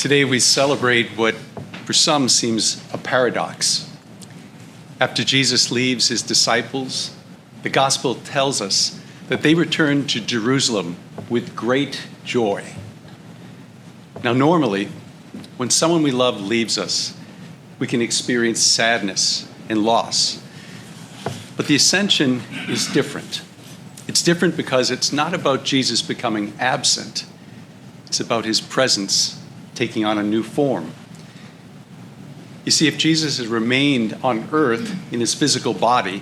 Today we celebrate what for some seems a paradox. After Jesus leaves his disciples, the gospel tells us that they return to Jerusalem with great joy. Now, normally, when someone we love leaves us, we can experience sadness and loss. But the Ascension is different. It's different because it's not about Jesus becoming absent. It's about his presence taking on a new form. You see, if Jesus had remained on earth in his physical body,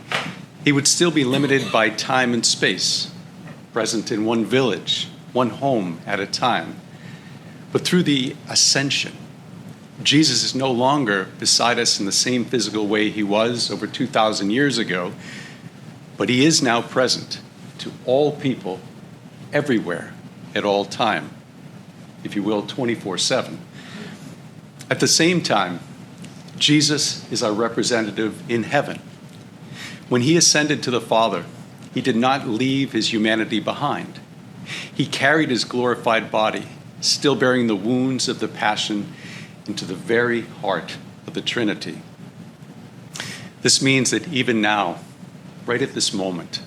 he would still be limited by time and space, present in one village, one home at a time. But through the Ascension, Jesus is no longer beside us in the same physical way he was over 2,000 years ago, but he is now present to all people, everywhere, at all time, if you will, 24/7. At the same time, Jesus is our representative in heaven. When he ascended to the Father, he did not leave his humanity behind. He carried his glorified body, still bearing the wounds of the Passion, into the very heart of the Trinity. This means that even now, right at this moment,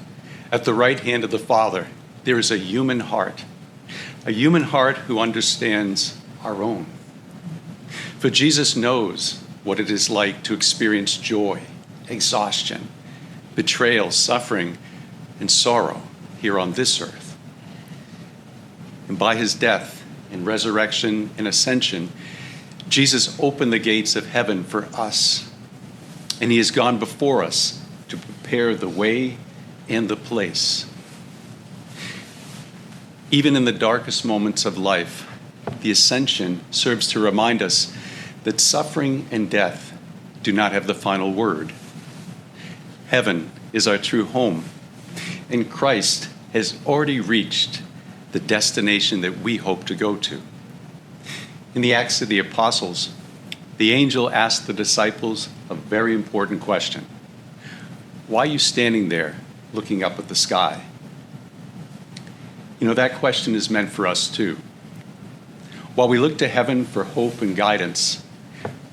at the right hand of the Father, there is a human heart who understands our own. For Jesus knows what it is like to experience joy, exhaustion, betrayal, suffering, and sorrow here on this earth. And by his death and resurrection and ascension, Jesus opened the gates of heaven for us, and he has gone before us to prepare the way and the place. Even in the darkest moments of life, the Ascension serves to remind us that suffering and death do not have the final word. Heaven is our true home, and Christ has already reached the destination that we hope to go to. In the Acts of the Apostles, the angel asked the disciples a very important question. Why are you standing there looking up at the sky? You know, that question is meant for us too. While we look to heaven for hope and guidance,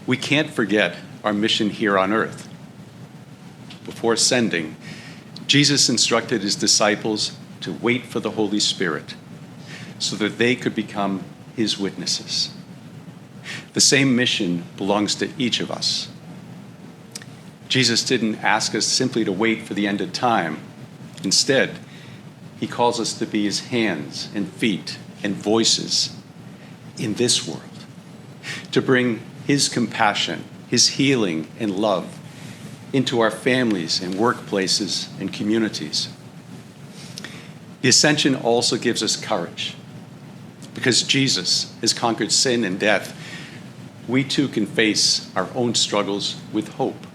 we can't forget our mission here on earth. Before ascending, Jesus instructed his disciples to wait for the Holy Spirit so that they could become his witnesses. The same mission belongs to each of us. Jesus didn't ask us simply to wait for the end of time. Instead, he calls us to be his hands and feet and voices in this world, to bring his compassion, his healing and love into our families and workplaces and communities. The Ascension also gives us courage. Because Jesus has conquered sin and death, we too can face our own struggles with hope.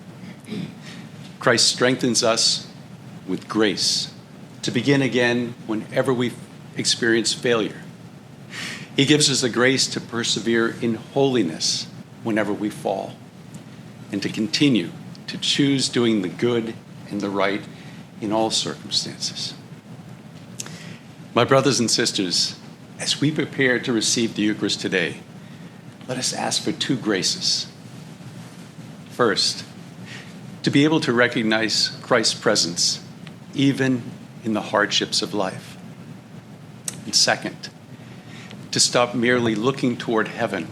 Christ strengthens us with grace to begin again whenever we experience failure. He gives us the grace to persevere in holiness whenever we fall, and to continue to choose doing the good and the right in all circumstances. My brothers and sisters, as we prepare to receive the Eucharist today, let us ask for two graces. First, to be able to recognize Christ's presence even in the hardships of life. And second, to stop merely looking toward heaven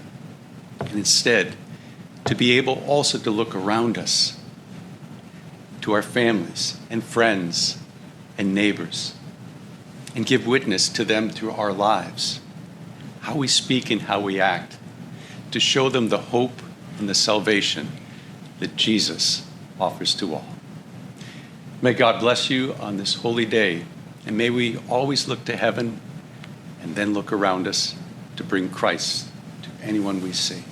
and instead to be able also to look around us, to our families and friends and neighbors, and give witness to them through our lives, how we speak and how we act, to show them the hope and the salvation that Jesus offers to all. May God bless you on this holy day, and may we always look to heaven and then look around us to bring Christ to anyone we see.